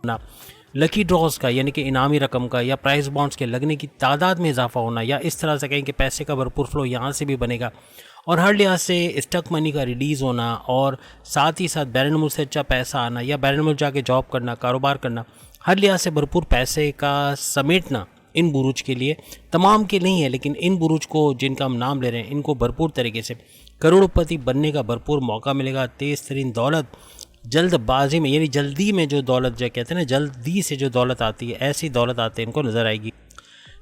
ना, lucky drawers का यानी कि इनामी रकम का या प्राइस बॉन्ड्स के लगने की तादाद में इजाफा होना, या इस तरह से कहें कि पैसे का भरपूर फ्लो यहाँ से भी बनेगा। और हर लिहाज से स्टक मनी का रिलीज़ होना, और साथ ही साथ बैरन मुल्क से अच्छा पैसा आना या बैरन मुल्क जाके जॉब करना, कारोबार करना, हर लिहाज से भरपूर पैसे का समेटना इन बुरुज के लिए, तमाम के नहीं है लेकिन इन बुरुज को जिनका हम नाम ले रहे हैं इनको भरपूर तरीके से करोड़पति बनने का भरपूर मौका मिलेगा। तेज़ तरीन दौलत जल्दबाजी में, यानी जल्दी में जो दौलत, जो कहते हैं ना, जल्दी से जो दौलत आती है, ऐसी दौलत आती है इनको नज़र आएगी।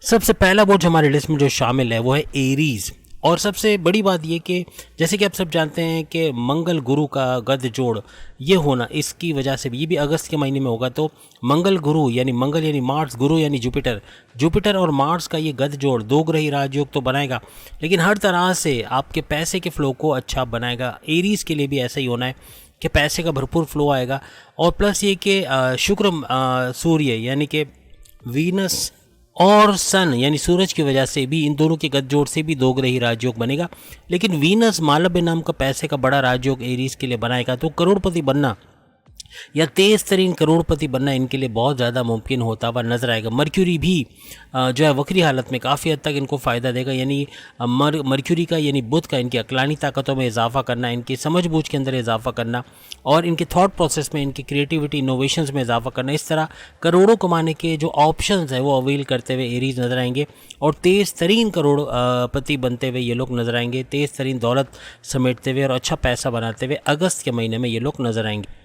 सबसे पहला बुर्ज हमारे लिस्ट में जो शामिल है वो है एरीज़। और सबसे बड़ी बात ये कि जैसे कि आप सब जानते हैं कि मंगल गुरु का गद जोड़ ये होना, इसकी वजह से भी, ये भी अगस्त के महीने में होगा, तो मंगल गुरु यानी मंगल यानी मार्स, गुरु यानी जुपिटर और मार्स का ये गद जोड़ दो ग्रही राजयोग तो बनाएगा, लेकिन हर तरह से आपके पैसे के फ्लो को अच्छा बनाएगा। एरीज़ के लिए भी ऐसा ही होना है कि पैसे का भरपूर फ्लो आएगा। और प्लस ये कि शुक्र सूर्य यानी कि वीनस और सन यानी सूरज की वजह से भी, इन दोनों के गठजोड़ से भी दो ग्रही राजयोग बनेगा। लेकिन वीनस मालव्य नाम का पैसे का बड़ा राजयोग एरीज के लिए बनाएगा, तो करोड़पति बनना या तेज़ तरीन करोड़पति बनना इनके लिए बहुत ज़्यादा मुमकिन होता हुआ नजर आएगा। मर्क्यूरी भी जो है वक्री हालत में काफ़ी हद तक इनको फ़ायदा देगा, यानी मर्क्यूरी का यानी बुध का इनकी अक्लानी ताकतों में इजाफा करना, इनकी समझबूझ के अंदर इजाफा करना और इनके थॉट प्रोसेस में, इनकी क्रिएटिविटी इनोवेशंस में इजाफा करना, इस तरह करोड़ों कमाने के जो ऑप्शंस है वो अवेल करते हुए एरीज नजर आएंगे और तेज़ तरीन करोड़पति बनते हुए ये लोग नजर आएंगे, तेज़ तरीन दौलत समेटते हुए और अच्छा पैसा बनाते हुए अगस्त के महीने में ये लोग नजर आएंगे।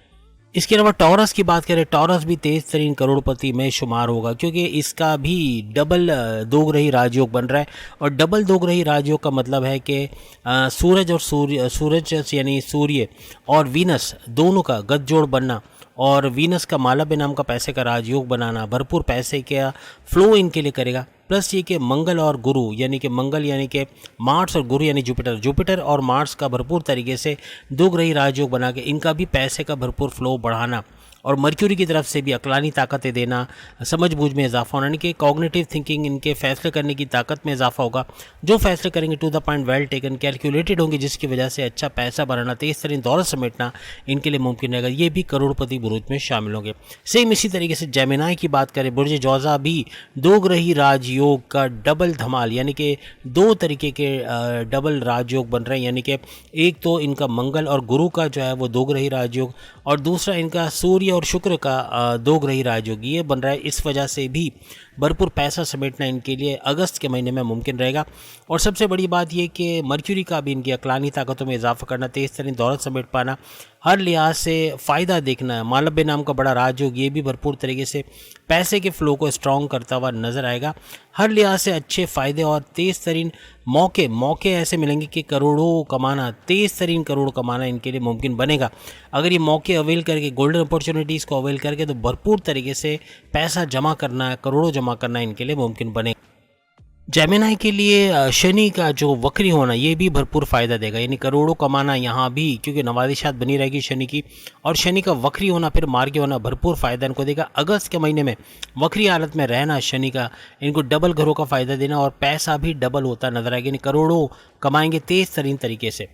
इसके अलावा टॉरस की बात करें, टॉरस भी तेज़ तरीन करोड़पति में शुमार होगा, क्योंकि इसका भी डबल दो ग्रही राजयोग बन रहा है। और डबल दो ग्रही राजयोग का मतलब है कि सूरज यानी सूर्य और वीनस दोनों का गठजोड़ बनना और वीनस का मालव्य नाम का पैसे का राजयोग बनाना भरपूर पैसे का फ्लो इनके लिए करेगा। प्लस ये कि मंगल और गुरु यानी कि मार्स और गुरु यानी जुपिटर और मार्स का भरपूर तरीके से दो ग्रही राजयोग बना के इनका भी पैसे का भरपूर फ्लो बढ़ाना और मर्क्यूरी की तरफ से भी अक्लानी ताकतें देना, समझबूझ में इजाफा होना, यानी कि कॉग्निटिव थिंकिंग, इनके फैसले करने की ताकत में इजाफा होगा। जो फैसले करेंगे to the point, well taken, calculated होंगे, जिसकी वजह से अच्छा पैसा बनाना, तेज तरीन दौलत समेटना इनके लिए मुमकिन रहेगा। ये भी करोड़पति बुरुज में शामिल होंगे। सेम इसी तरीके से जेमिनाई की बात करें, बुर्ज जौजा भी दो ग्रही राजयोग का डबल धमाल, यानी कि दो तरीके के डबल राजयोग बन रहे हैं, यानी कि एक तो इनका मंगल और गुरु का जो है वो दो ग्रही राजयोग और दूसरा इनका सूर्य और शुक्र का दो ग्रही राजयोग ये बन रहा है। इस वजह से भी भरपूर पैसा समेटना इनके लिए अगस्त के महीने में मुमकिन रहेगा। और सबसे बड़ी बात यह कि मर्क्यूरी का भी इनकी अक्लानी ताकतों में इजाफा करना, तेज़ तरीन दौलत समेट पाना, हर लिहाज से फ़ायदा देखना है। मालव्य नाम का बड़ा राजयोग ये भी भरपूर तरीके से पैसे के फ्लो को स्ट्रॉन्ग करता हुआ नज़र आएगा। हर लिहाज से अच्छे फ़ायदे और तेज़ तरीन मौके ऐसे मिलेंगे कि करोड़ों कमाना, तेज़ तरीन करोड़ कमाना इनके लिए मुमकिन बनेगा। अगर ये मौके अवेल करके, गोल्डन अपॉर्चुनिटीज़ को अवेल करके, तो भरपूर तरीके से पैसा जमा करना, करोड़ों जमा करना इनके लिए मुमकिन बनेगा। जेमिनाई के लिए शनि का जो वक्री होना ये भी भरपूर फ़ायदा देगा, यानी करोड़ों कमाना यहाँ भी, क्योंकि नवादिशात बनी रहेगी शनि की, और शनि का वक्री होना फिर मार्गी होना भरपूर फ़ायदा इनको देगा। अगस्त के महीने में वक्री हालत में रहना शनि का इनको डबल घरों का फ़ायदा देना और पैसा भी डबल होता नजर आएगा, यानी करोड़ों कमाएंगे तेज़ तरीन तरीके से।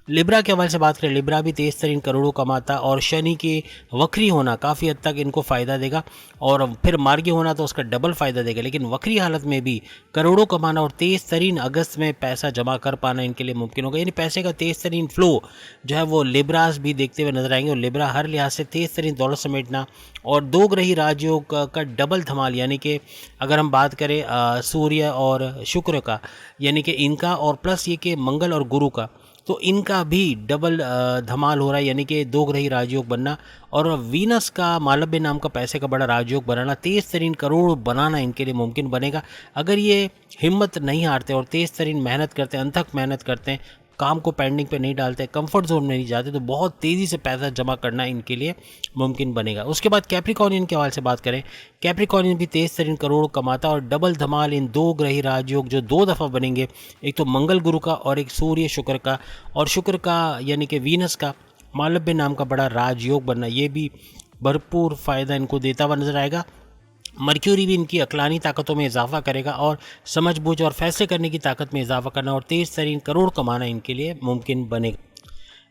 लिब्रा के हवाले से बात करें, लिब्रा भी तेज़ तरीन करोड़ों कमाता और शनि के वक्री होना काफ़ी हद तक इनको फ़ायदा देगा और फिर मार्गी होना तो उसका डबल फ़ायदा देगा। लेकिन वक्री हालत में भी करोड़ों कमाना और तेज़ तरीन अगस्त में पैसा जमा कर पाना इनके लिए मुमकिन होगा, यानी पैसे का तेज़ तरीन फ्लो जो है वो लिब्रास भी देखते हुए नजर आएंगे। और लिब्रा हर लिहाज से तेज़ तरीन दौलत समेटना और दो ग्रही राजयोग का डबल धमाल, यानी कि अगर हम बात करें सूर्य और शुक्र का, यानी कि इनका, और प्लस ये कि मंगल और गुरु का, तो इनका भी डबल धमाल हो रहा है, यानी कि दो ग्रही राजयोग बनना और वीनस का मालव्य नाम का पैसे का बड़ा राजयोग बनाना, तेज़ तरीन करोड़ बनाना इनके लिए मुमकिन बनेगा। अगर ये हिम्मत नहीं हारते और तेज़ तरीन मेहनत करते हैं, अनथक मेहनत करते हैं, काम को पेंडिंग पे नहीं डालते, कंफर्ट जोन में नहीं जाते, तो बहुत तेज़ी से पैसा जमा करना इनके लिए मुमकिन बनेगा। उसके बाद कैप्रिकॉर्नियन के हवाले से बात करें, कैप्रिकॉर्नियन भी तेज़ तरीन करोड़ कमाता और डबल धमाल इन दो ग्रही राजयोग जो दो दफ़ा बनेंगे, एक तो मंगल गुरु का और एक सूर्य शुक्र का, और शुक्र का यानी कि वीनस का मालव्य नाम का बड़ा राजयोग बनना, ये भी भरपूर फ़ायदा इनको देता हुआ नजर आएगा। मर्क्यूरी भी इनकी अक्लानी ताकतों में इजाफा करेगा और समझबूझ और फैसले करने की ताकत में इजाफा करना और तेज़ तरीन करोड़ कमाना इनके लिए मुमकिन बनेगा।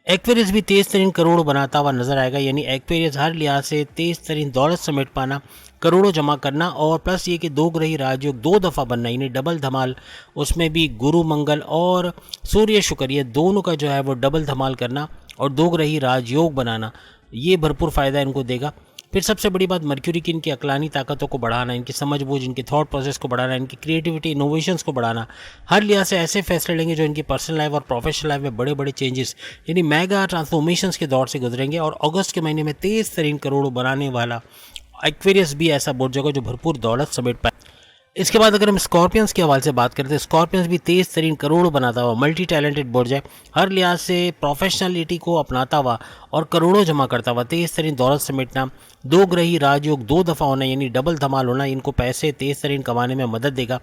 एक्वेरियस भी तेज तरीन करोड़ों बनाता हुआ नजर आएगा, यानी एक्वेरियस हर लिहाज से तेज तरीन दौलत समेट पाना, करोड़ों जमा करना, और प्लस ये कि दो ग्रही राजयोग दो दफ़ा बनना, यानी डबल धमाल, उसमें भी गुरु मंगल और सूर्य शुक्र ये दोनों का जो है वो डबल धमाल करना और दो ग्रही राजयोग बनाना, ये भरपूर फ़ायदा इनको देगा। फिर सबसे बड़ी बात मर्क्यूरी की इनकी अक्लानी ताकतों को बढ़ाना, इनकी समझबूझ, इनकी थॉट प्रोसेस को बढ़ाना, इनकी क्रिएटिविटी इनोवेशंस को बढ़ाना, हर लिहाज से ऐसे फैसले लेंगे जो इनकी पर्सनल लाइफ और प्रोफेशनल लाइफ में बड़े बड़े चेंजेस यानी मेगा ट्रांसफॉर्मेशंस के दौर से गुजरेंगे। और अगस्त के महीने में तेज तरीन करोड़ों बनाने वाला एक्वेरियस भी ऐसा बोर्ड होगा जो भरपूर दौलत समेट पाए। इसके बाद अगर हम स्कॉर्पियंस के हवाले से बात करते हैं, स्कॉर्पियंस भी तेज तरीन करोड़ों बनाता हुआ मल्टी टैलेंटेड बुर्ज है, हर लिहाज से प्रोफेशनलिटी को अपनाता हुआ और करोड़ों जमा करता हुआ, तेज तरीन दौलत समेटना, दो ग्रही राजयोग दो दफ़ा होना यानी डबल धमाल होना, इनको पैसे तेज तरीन कमाने में मदद देगा।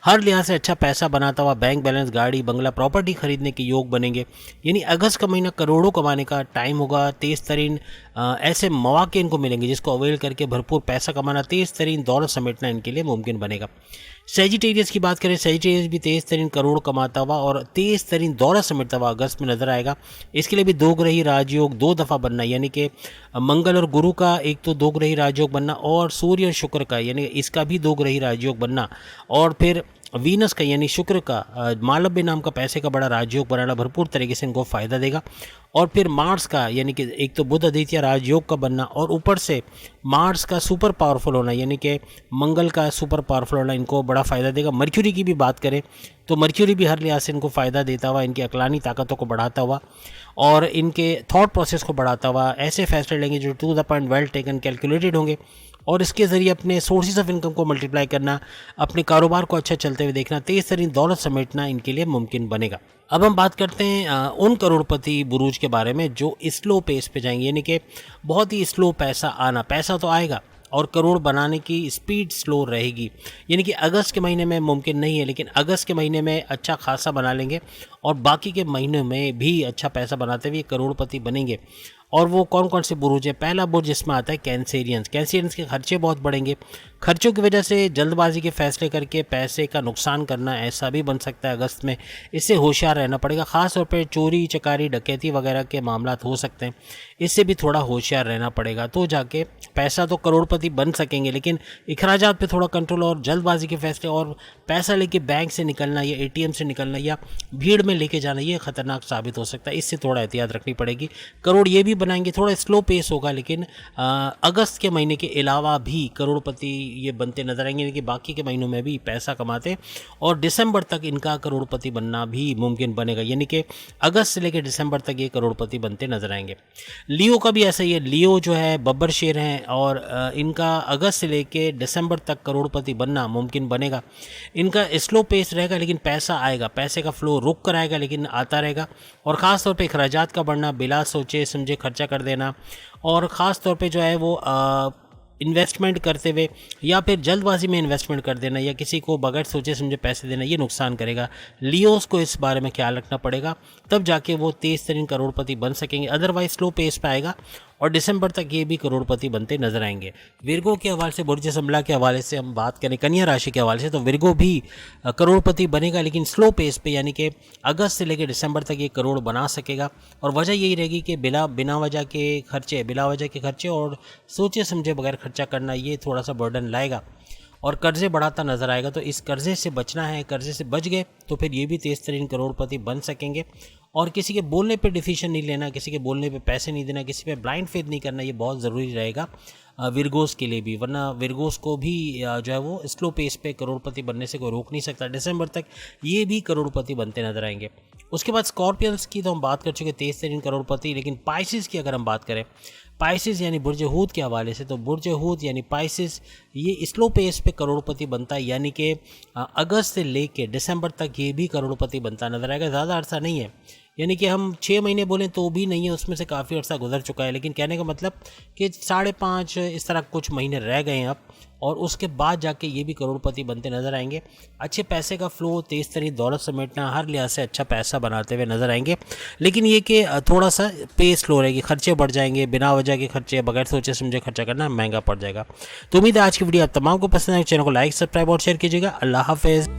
हर लिहाज से अच्छा पैसा बनाता हुआ बैंक बैलेंस, गाड़ी बंगला, प्रॉपर्टी खरीदने के योग बनेंगे, यानी अगस्त का महीना करोड़ों कमाने का टाइम होगा। तेज तरीन ऐसे मौके इनको मिलेंगे जिसको अवेल करके भरपूर पैसा कमाना, तेज तरीन दौलत समेटना इनके लिए मुमकिन बनेगा। सेजिटेरियस की बात करें, सेजिटेरियस भी तेज तरीन करोड़ कमाता हुआ और तेज तरीन दौलत समेटता हुआ अगस्त में नजर आएगा। इसके लिए भी दो ग्रही राजयोग दो दफ़ा बनना, यानी कि मंगल और गुरु का एक तो दो ग्रही राजयोग बनना और सूर्य और शुक्र का यानी इसका भी दो ग्रही राजयोग बनना, और फिर वीनस का यानी शुक्र का मालव्य नाम का पैसे का बड़ा राजयोग बनाना भरपूर तरीके से इनको फ़ायदा देगा। और फिर मार्स का यानी कि एक तो बुध आदित्य राजयोग का बनना और ऊपर से मार्स का सुपर पावरफुल होना यानी कि मंगल का सुपर पावरफुल होना इनको बड़ा फ़ायदा देगा। मर्क्यूरी की भी बात करें तो मर्क्यूरी भी हर लिहाज से इनको फ़ायदा देता हुआ, इनकी अकलानी ताकतों को बढ़ाता हुआ और इनके थॉट प्रोसेस को बढ़ाता हुआ ऐसे फैसले लेंगे जो to the point well taken calculated होंगे, और इसके ज़रिए अपने सोर्सेज ऑफ इनकम को मल्टीप्लाई करना, अपने कारोबार को अच्छा चलते हुए देखना, तेज़ तरीन दौलत समेटना इनके लिए मुमकिन बनेगा। अब हम बात करते हैं उन करोड़पति बुरूज के बारे में जो स्लो पेस पे जाएंगे, यानी कि बहुत ही स्लो पैसा आना, पैसा तो आएगा और करोड़ बनाने की स्पीड स्लो रहेगी, यानी कि अगस्त के महीने में मुमकिन नहीं है, लेकिन अगस्त के महीने में अच्छा खासा बना लेंगे और बाकी के महीनों में भी अच्छा पैसा बनाते हुए करोड़पति बनेंगे। और वो कौन कौन से बुरुज है? पहला बुर्ज जिसमें आता है कैंसेरियंस। कैंसेरियंस के खर्चे बहुत बढ़ेंगे, खर्चों की वजह से जल्दबाजी के फैसले करके पैसे का नुकसान करना ऐसा भी बन सकता है अगस्त में, इससे होशियार रहना पड़ेगा। ख़ास तौर पे चोरी चकारी डकैती वगैरह के मामला हो सकते हैं, इससे भी थोड़ा होशियार रहना पड़ेगा, तो जाके पैसा तो करोड़पति बन सकेंगे, लेकिन अखराजात पे थोड़ा कंट्रोल और जल्दबाजी के फैसले और पैसा लेके बैंक से निकलना या एटीएम से निकलना या भीड़ में लेके जाना ये खतरनाक साबित हो सकता है, इससे थोड़ा एहतियात रखनी पड़ेगी। करोड़ ये भी बनाएंगे, थोड़ा स्लो पेस होगा, लेकिन अगस्त के महीने के अलावा भी करोड़पति ये बनते नजर आएंगे, कि बाकी के महीनों में भी पैसा कमाते और दिसंबर तक इनका करोड़पति बनना भी मुमकिन बनेगा, यानी कि अगस्त से लेकर दिसंबर तक ये करोड़पति बनते नजर आएंगे। लियो का भी ऐसा ही है, लियो जो है बब्बर शेर हैं और इनका अगस्त से लेकर दिसंबर तक करोड़पति बनना मुमकिन बनेगा। इनका स्लो पेस रहेगा लेकिन पैसा आएगा, पैसे का फ्लो रुक कर आएगा लेकिन आता रहेगा, और ख़ास तौर पे अखराजात का बढ़ना, बिला सोचे समझे खर्चा कर देना, और ख़ास तौर पे जो है वो इन्वेस्टमेंट करते हुए या फिर जल्दबाजी में इन्वेस्टमेंट कर देना या किसी को बगैर सोचे समझे पैसे देना, ये नुकसान करेगा। लियोस को इस बारे में ख्याल रखना पड़ेगा, तब जाके वो तेज़ तरीन करोड़पति बन सकेंगे, अदरवाइज स्लो पेस पे आएगा और दिसंबर तक ये भी करोड़पति बनते नजर आएंगे। विर्गो के हवाले से, बुर्ज संबला के हवाले से हम बात करें, कन्या राशि के हवाले से, तो विर्गो भी करोड़पति बनेगा लेकिन स्लो पेस पे, यानी कि अगस्त से लेकर दिसंबर तक ये करोड़ बना सकेगा। और वजह यही रहेगी कि बिना वजह के खर्चे और सोचे समझे बगैर खर्चा करना ये थोड़ा सा बर्डन लाएगा और कर्जे बढ़ाता नजर आएगा, तो इस कर्जे से बचना है। कर्जे से बच गए तो फिर ये भी तेज तरीन करोड़पति बन सकेंगे। और किसी के बोलने पे डिसीजन नहीं लेना, किसी के बोलने पे पैसे नहीं देना, किसी पे ब्लाइंड फेथ नहीं करना, ये बहुत ज़रूरी रहेगा विर्गोस के लिए भी, वरना विर्गोस को भी जो है वो स्लो पेस पे करोड़पति बनने से कोई रोक नहीं सकता। दिसंबर तक ये भी करोड़पति बनते नजर आएंगे। उसके बाद स्कॉर्पियंस की तो हम बात कर चुके तेज तरीन करोड़पति, लेकिन पाइसिस की अगर हम बात करें, पाइसिस यानी बुर्ज हूत के हवाले से, तो बुर्ज हूत यानी पाइसिस ये स्लो पेस पे करोड़पति बनता है, यानी कि अगस्त से लेके दिसंबर तक ये भी करोड़पति बनता नजर आएगा। ज़्यादा अरसा नहीं है, यानी कि हम 6 महीने बोलें तो भी नहीं है, उसमें से काफ़ी अर्सा गुजर चुका है, लेकिन कहने का मतलब कि 5.5 इस तरह कुछ महीने रह गए हैं अब, और उसके बाद जाके ये भी करोड़पति बनते नजर आएंगे। अच्छे पैसे का फ्लो, तेज़ तरीन दौलत समेटना, हर लिहाज से अच्छा पैसा बनाते हुए नजर आएंगे, लेकिन ये कि थोड़ा सा पेस स्लो रहेगी, खर्चे बढ़ जाएंगे, बिना वजह के खर्चे, बगैर सोचे समझे खर्चा करना महंगा पड़ जाएगा। तो उम्मीद है आज की वीडियो आप तमाम को पसंद है। चैनल को लाइक, सब्सक्राइब और शेयर कीजिएगा। अल्लाह हाफिज़।